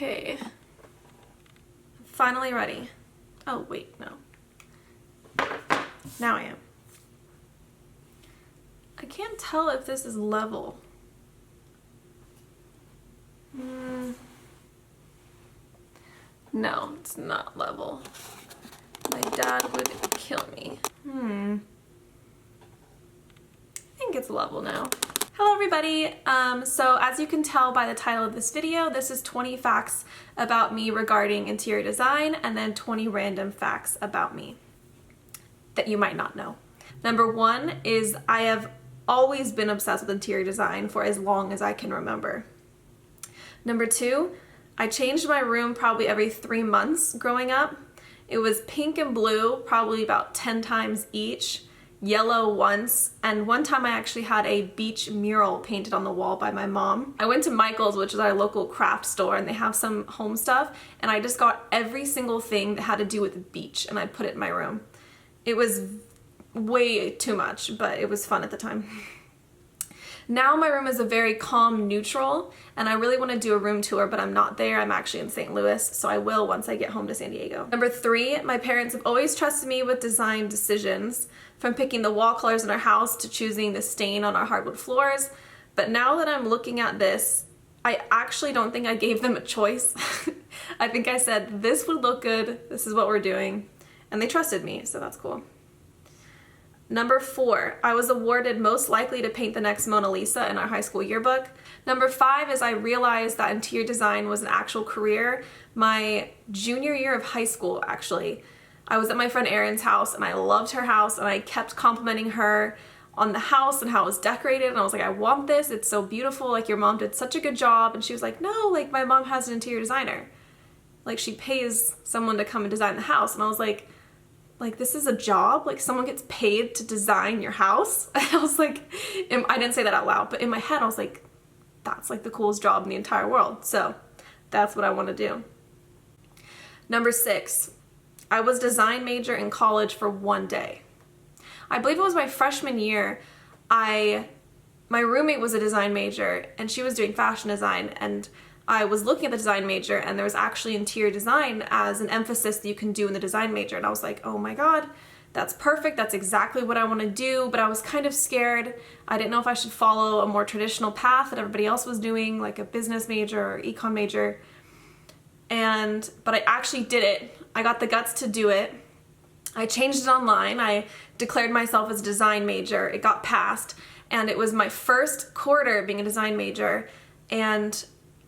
Okay. Finally ready. Oh, wait, no. Now I am. I can't tell if this is level. No, it's not level. My dad would kill me. I think it's level now. Hello everybody. So as you can tell by the title of this video, this is 20 facts about me regarding interior design and then 20 random facts about me that you might not know. Number one is I have always been obsessed with interior design for as long as I can remember. Number two, I changed my room probably every 3 months growing up. It was pink and blue probably about 10 times each. Yellow once, and one time I actually had a beach mural painted on the wall by my mom. I went to Michael's, which is our local craft store, and they have some home stuff, and I just got every single thing that had to do with the beach and I put it in my room. It was way too much, but it was fun at the time. Now my room is a very calm neutral, and I really want to do a room tour, but I'm not there. I'm actually in St. Louis, so I will once I get home to San Diego. Number three, my parents have always trusted me with design decisions, from picking the wall colors in our house to choosing the stain on our hardwood floors. But now that I'm looking at this, I actually don't think I gave them a choice. I think I said, this would look good, this is what we're doing, and they trusted me, so that's cool. Number four, I was awarded most likely to paint the next Mona Lisa in our high school yearbook. Number five is I realized that interior design was an actual career my junior year of high school, actually. I was at my friend Erin's house and I loved her house, and I kept complimenting her on the house and how it was decorated, and I was like, I want this, it's so beautiful, like your mom did such a good job. And she was like, no, like my mom has an interior designer. Like she pays someone to come and design the house. And I was like this is a job? Like someone gets paid to design your house? And I was like, I didn't say that out loud, but in my head I was like, that's like the coolest job in the entire world. So that's what I want to do. Number six, I was design major in college for one day. I believe it was my freshman year. My roommate was a design major and she was doing fashion design, and I was looking at the design major and there was actually interior design as an emphasis that you can do in the design major. And I was like, oh my God, that's perfect. That's exactly what I want to do. But I was kind of scared. I didn't know if I should follow a more traditional path that everybody else was doing, like a business major or econ major. But I actually did it. I got the guts to do it. I changed it online. I declared myself as a design major. It got passed, and it was my first quarter being a design major. And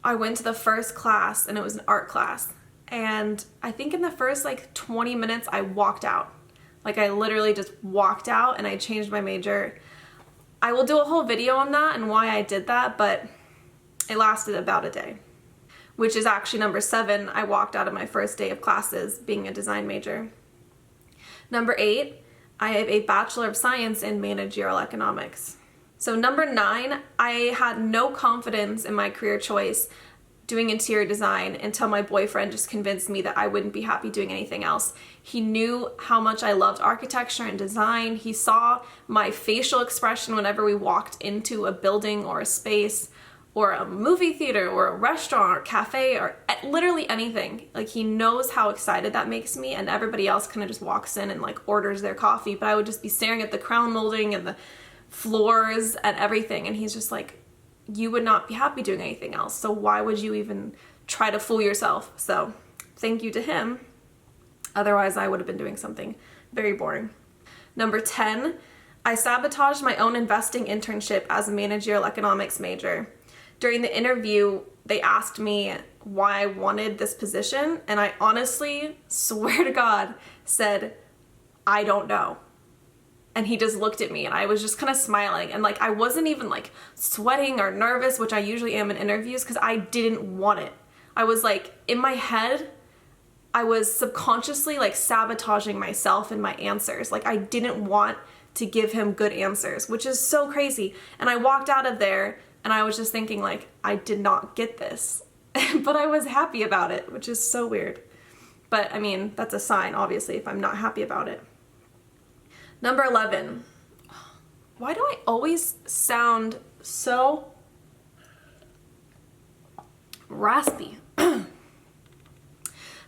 I went to the first class and it was an art class. And I think in the first like 20 minutes I walked out. Like I literally just walked out and I changed my major. I will do a whole video on that and why I did that, but it lasted about a day. Which is actually number seven. I walked out of my first day of classes being a design major. Number eight, I have a Bachelor of Science in Managerial Economics. So number nine, I had no confidence in my career choice doing interior design until my boyfriend just convinced me that I wouldn't be happy doing anything else. He knew how much I loved architecture and design. He saw my facial expression whenever we walked into a building or a space or a movie theater or a restaurant or cafe or literally anything. Like he knows how excited that makes me, and everybody else kind of just walks in and like orders their coffee, but I would just be staring at the crown molding and the floors and everything, and he's just like, you would not be happy doing anything else, so why would you even try to fool yourself? So thank you to him. Otherwise I would have been doing something very boring. Number 10, I sabotaged my own investing internship as a managerial economics major. During the interview, they asked me why I wanted this position, and I honestly, swear to God, said, I don't know. And he just looked at me and I was just kind of smiling, and like I wasn't even like sweating or nervous, which I usually am in interviews, because I didn't want it. I was like, in my head, I was subconsciously like sabotaging myself and my answers. Like I didn't want to give him good answers, which is so crazy. And I walked out of there and I was just thinking like, I did not get this. But I was happy about it, which is so weird. But I mean, that's a sign, obviously, if I'm not happy about it. Number 11. Why do I always sound so raspy?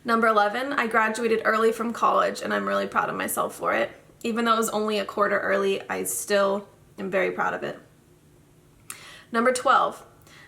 Number 11, I graduated early from college and I'm really proud of myself for it. Even though it was only a quarter early, I still am very proud of it. Number 12,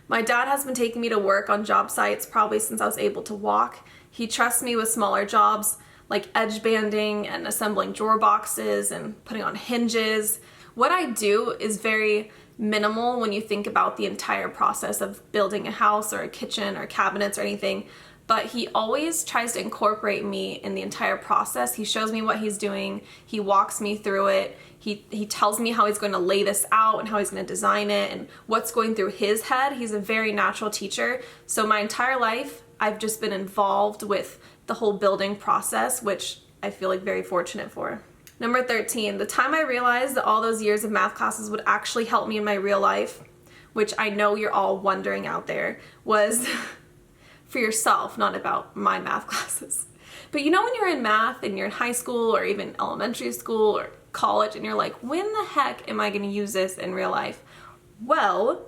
my dad has been taking me to work on job sites probably since I was able to walk. He trusts me with smaller jobs like edge banding and assembling drawer boxes and putting on hinges. What I do is very minimal when you think about the entire process of building a house or a kitchen or cabinets or anything, but he always tries to incorporate me in the entire process. He shows me what he's doing, he walks me through it, he tells me how he's going to lay this out and how he's going to design it and what's going through his head. He's a very natural teacher. So my entire life, I've just been involved with the whole building process, which I feel like very fortunate for. Number 13, the time I realized that all those years of math classes would actually help me in my real life, which I know you're all wondering out there, was for yourself, not about my math classes. But you know when you're in math and you're in high school or even elementary school or college and you're like, when the heck am I going to use this in real life? Well,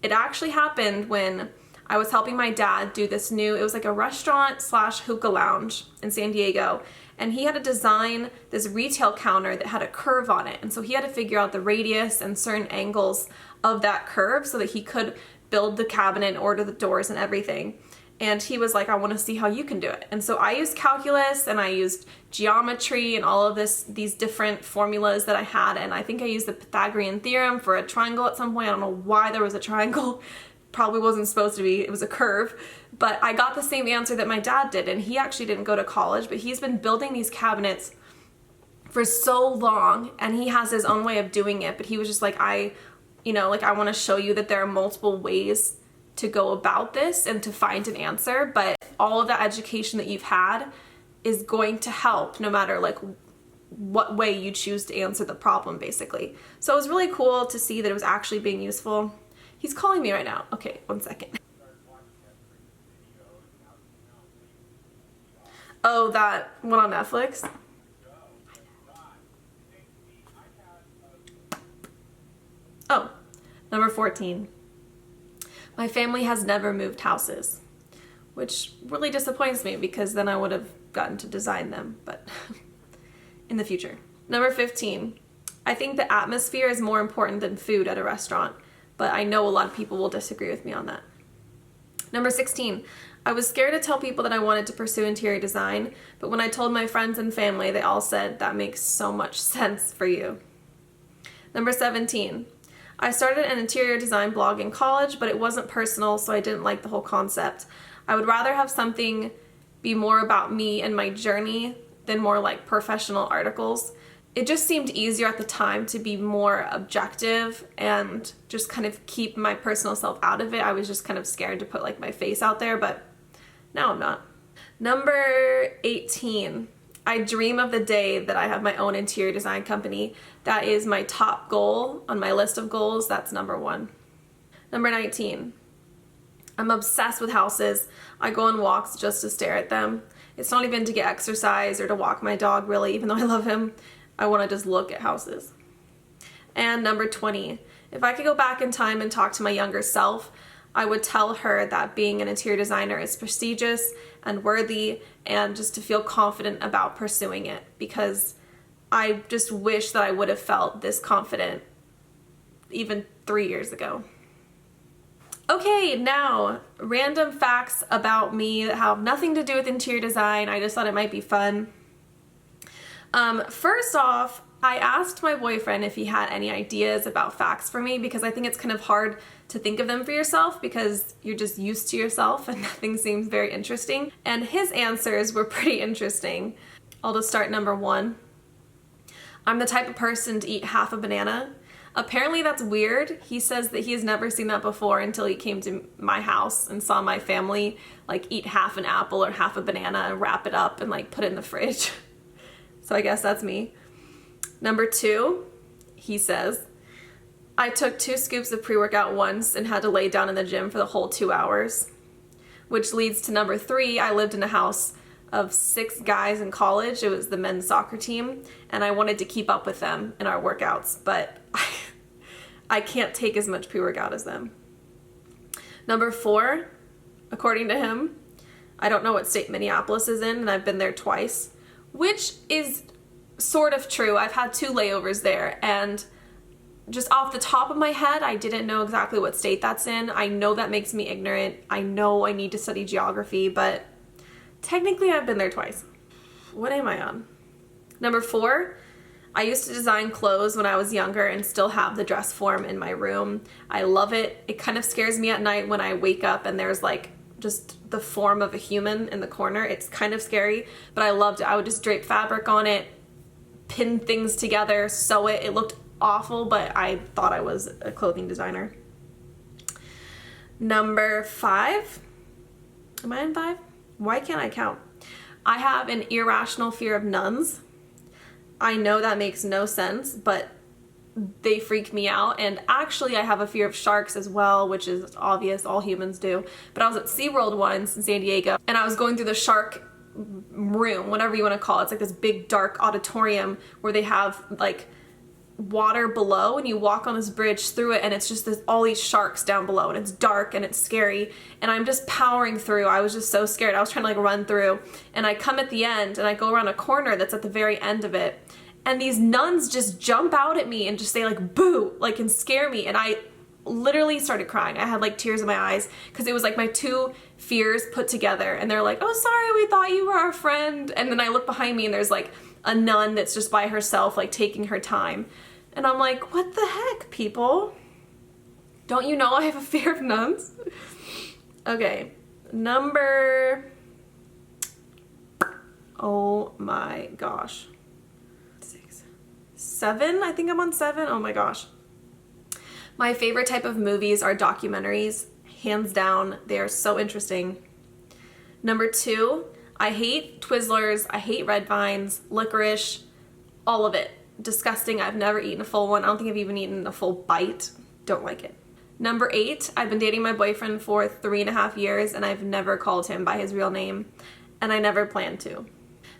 it actually happened when I was helping my dad do this it was like a restaurant / hookah lounge in San Diego. And he had to design this retail counter that had a curve on it. And so he had to figure out the radius and certain angles of that curve so that he could build the cabinet and order the doors and everything. And he was like, I want to see how you can do it. And so I used calculus and I used geometry and all of these different formulas that I had. And I think I used the Pythagorean theorem for a triangle at some point. I don't know why there was a triangle. Probably wasn't supposed to be, it was a curve, but I got the same answer that my dad did, and he actually didn't go to college, but he's been building these cabinets for so long, and he has his own way of doing it, but he was just like, I want to show you that there are multiple ways to go about this and to find an answer, but all of that education that you've had is going to help no matter like what way you choose to answer the problem, basically. So it was really cool to see that it was actually being useful. He's calling me right now. Okay, one second. Oh, that one on Netflix? Oh, number 14. My family has never moved houses, which really disappoints me because then I would have gotten to design them, but in the future. Number 15. I think the atmosphere is more important than food at a restaurant, but I know a lot of people will disagree with me on that. Number 16, I was scared to tell people that I wanted to pursue interior design, but when I told my friends and family, they all said, that makes so much sense for you. Number 17, I started an interior design blog in college, but it wasn't personal, so I didn't like the whole concept. I would rather have something be more about me and my journey than more like professional articles. It just seemed easier at the time to be more objective and just kind of keep my personal self out of it. I was just kind of scared to put like my face out there, but now I'm not. Number 18, I dream of the day that I have my own interior design company. That is my top goal on my list of goals. That's number 1. Number 19, I'm obsessed with houses. I go on walks just to stare at them. It's not even to get exercise or to walk my dog, really, even though I love him. I want to just look at houses. And number 20, if I could go back in time and talk to my younger self, I would tell her that being an interior designer is prestigious and worthy, and just to feel confident about pursuing it, because I just wish that I would have felt this confident even 3 years ago. Okay, now, random facts about me that have nothing to do with interior design. I just thought it might be fun. First off, I asked my boyfriend if he had any ideas about facts for me, because I think it's kind of hard to think of them for yourself because you're just used to yourself and nothing seems very interesting. And his answers were pretty interesting. I'll just start number 1. I'm the type of person to eat half a banana. Apparently that's weird. He says that he has never seen that before until he came to my house and saw my family like eat half an apple or half a banana and wrap it up and like put it in the fridge. So I guess that's me. Number 2, he says, I took 2 scoops of pre-workout once and had to lay down in the gym for the whole 2 hours. Which leads to number 3, I lived in a house of 6 guys in college. It was the men's soccer team, and I wanted to keep up with them in our workouts, but I can't take as much pre-workout as them. Number 4, according to him, I don't know what state Minneapolis is in, and I've been there twice, which is sort of true. I've had 2 layovers there, and just off the top of my head, I didn't know exactly what state that's in. I know that makes me ignorant. I know I need to study geography, but technically I've been there twice. What am I on? Number 4, I used to design clothes when I was younger and still have the dress form in my room. I love it. It kind of scares me at night when I wake up and there's like just the form of a human in the corner. It's kind of scary, but I loved it. I would just drape fabric on it, pin things together, sew it. It looked awful, but I thought I was a clothing designer. Number 5. Am I in 5? Why can't I count? I have an irrational fear of nuns. I know that makes no sense, but they freak me out. And actually I have a fear of sharks as well, which is obvious, all humans do. But I was at SeaWorld once in San Diego, and I was going through the shark room, whatever you want to call it. It's like this big dark auditorium where they have like water below, and you walk on this bridge through it, and it's just all these sharks down below, and it's dark and it's scary, and I'm just powering through. I was just so scared. I was trying to like run through, and I come at the end and I go around a corner that's at the very end of it, and these nuns just jump out at me and just say like boo, like, and scare me, and I literally started crying. I had like tears in my eyes because it was like my 2 fears put together, and they're like, oh sorry, we thought you were our friend, and then I look behind me and there's like a nun that's just by herself, like taking her time. And I'm like, what the heck, people? Don't you know I have a fear of nuns? Okay, number, oh my gosh, 6, 7, I think I'm on 7, oh my gosh. My favorite type of movies are documentaries, hands down. They are so interesting. Number 2, I hate Twizzlers, I hate red vines, licorice, all of it. Disgusting. I've never eaten a full one. I don't think I've even eaten a full bite. Don't like it. Number 8, I've been dating my boyfriend for 3.5 years, and I've never called him by his real name, and I never plan to.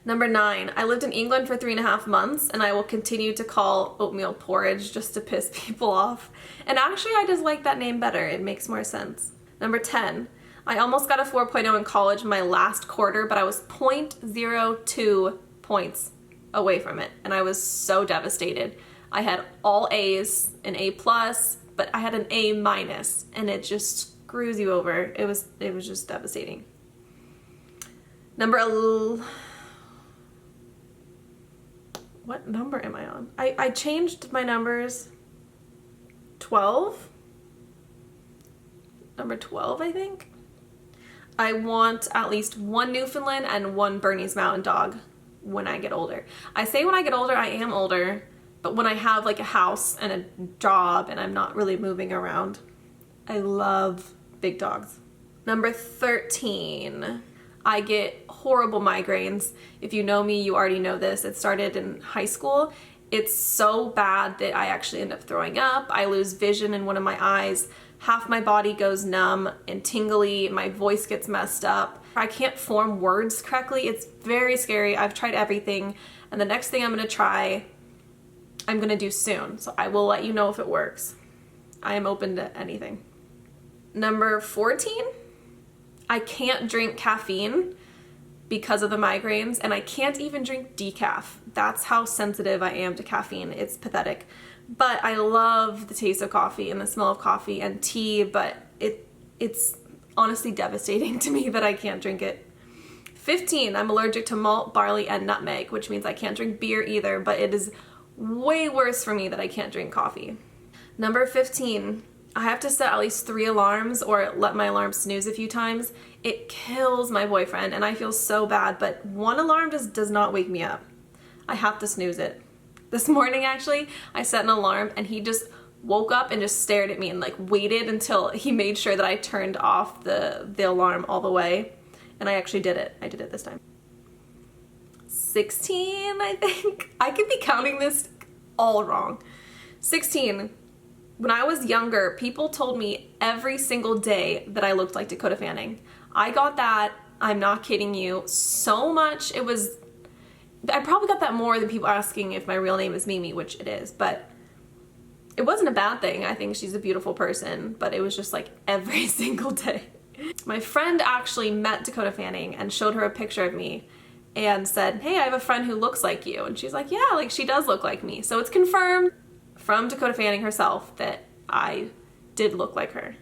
Number 9, I lived in England for 3.5 months, and I will continue to call oatmeal porridge just to piss people off. And actually, I just like that name better. It makes more sense. Number 10, I almost got a 4.0 in college in my last quarter, but I was 0.02 points away from it, and I was so devastated. I had all A's, an A+, but I had an A-, and it just screws you over. It was just devastating. What number am I on? I changed my numbers. 12? Number 12, I think. I want at least 1 Newfoundland and 1 Bernese Mountain Dog when I get older. I say when I get older, I am older, but when I have like a house and a job and I'm not really moving around, I love big dogs. Number 13, I get horrible migraines. If you know me, you already know this. It started in high school. It's so bad that I actually end up throwing up. I lose vision in one of my eyes. Half my body goes numb and tingly. My voice gets messed up. I can't form words correctly. It's very scary. I've tried everything, and the next thing I'm gonna try, I'm gonna do soon. So I will let you know if it works. I am open to anything. Number 14, I can't drink caffeine because of the migraines, and I can't even drink decaf. That's how sensitive I am to caffeine. It's pathetic. But I love the taste of coffee and the smell of coffee and tea, but it's honestly devastating to me that I can't drink it. 15, I'm allergic to malt, barley, and nutmeg, which means I can't drink beer either, but it is way worse for me that I can't drink coffee. Number 15, I have to set at least 3 alarms or let my alarm snooze a few times. It kills my boyfriend, and I feel so bad, but 1 alarm just does not wake me up. I have to snooze it. This morning, actually, I set an alarm, and he just woke up and just stared at me and like waited until he made sure that I turned off the alarm all the way. And I actually did it. I did it this time. 16, I think. I could be counting this all wrong. 16. When I was younger, people told me every single day that I looked like Dakota Fanning. I got that, I'm not kidding you, so much. I probably got that more than people asking if my real name is Mimi, which it is, but it wasn't a bad thing. I think she's a beautiful person, but it was just like every single day. My friend actually met Dakota Fanning and showed her a picture of me and said, hey, I have a friend who looks like you. And she's like, yeah, like she does look like me. So it's confirmed from Dakota Fanning herself that I did look like her.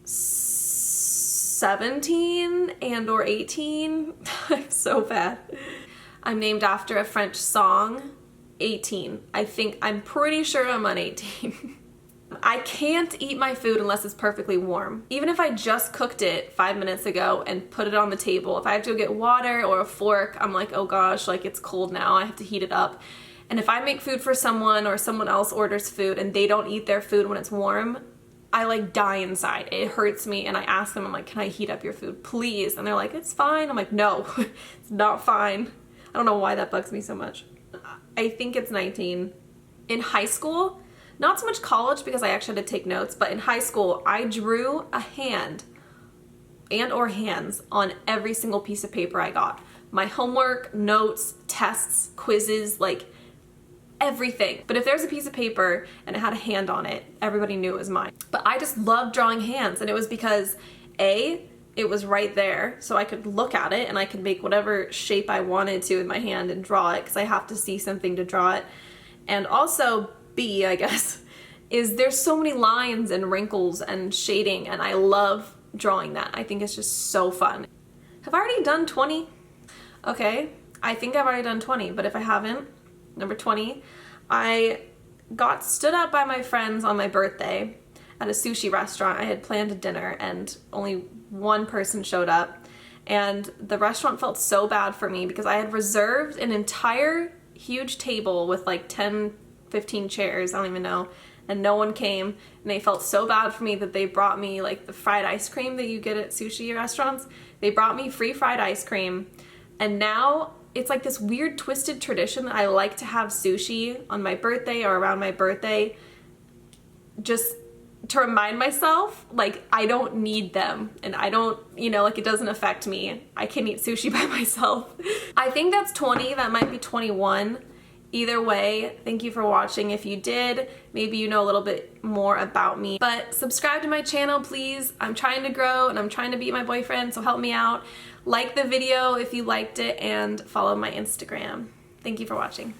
17 and or 18. I'm so bad. I'm named after a French song. 18. I'm pretty sure I'm on 18. I can't eat my food unless it's perfectly warm. Even if I just cooked it 5 minutes ago and put it on the table, if I have to go get water or a fork, I'm like, oh gosh, like it's cold now, I have to heat it up. And if I make food for someone or someone else orders food and they don't eat their food when it's warm, I like die inside. It hurts me, and I ask them, I'm like, can I heat up your food, please? And they're like, it's fine. I'm like, no, it's not fine. I don't know why that bugs me so much. I think it's 19. In high school, not so much college because I actually had to take notes, but in high school, I drew a hand and or hands on every single piece of paper I got. My homework, notes, tests, quizzes, like everything. But if there's a piece of paper and it had a hand on it, everybody knew it was mine. But I just loved drawing hands, and it was because A, it was right there, so I could look at it and I could make whatever shape I wanted to with my hand and draw it because I have to see something to draw it. And also B, I guess, is there's so many lines and wrinkles and shading, and I love drawing that. I think it's just so fun. Have I already done 20? Okay, I think I've already done 20, but if I haven't, number 20, I got stood up by my friends on my birthday at a sushi restaurant. I had planned a dinner and only one person showed up, and the restaurant felt so bad for me because I had reserved an entire huge table with like 10, 15 chairs, I don't even know, and no one came, and they felt so bad for me that they brought me like the fried ice cream that you get at sushi restaurants. They brought me free fried ice cream, and now it's like this weird twisted tradition that I like to have sushi on my birthday or around my birthday just to remind myself like I don't need them, and I don't, like it doesn't affect me. I can eat sushi by myself. I think that's 20, that might be 21. Either way, thank you for watching. If you did, maybe you know a little bit more about me. But subscribe to my channel, please. I'm trying to grow and I'm trying to beat my boyfriend, so help me out. Like the video if you liked it, and follow my Instagram. Thank you for watching.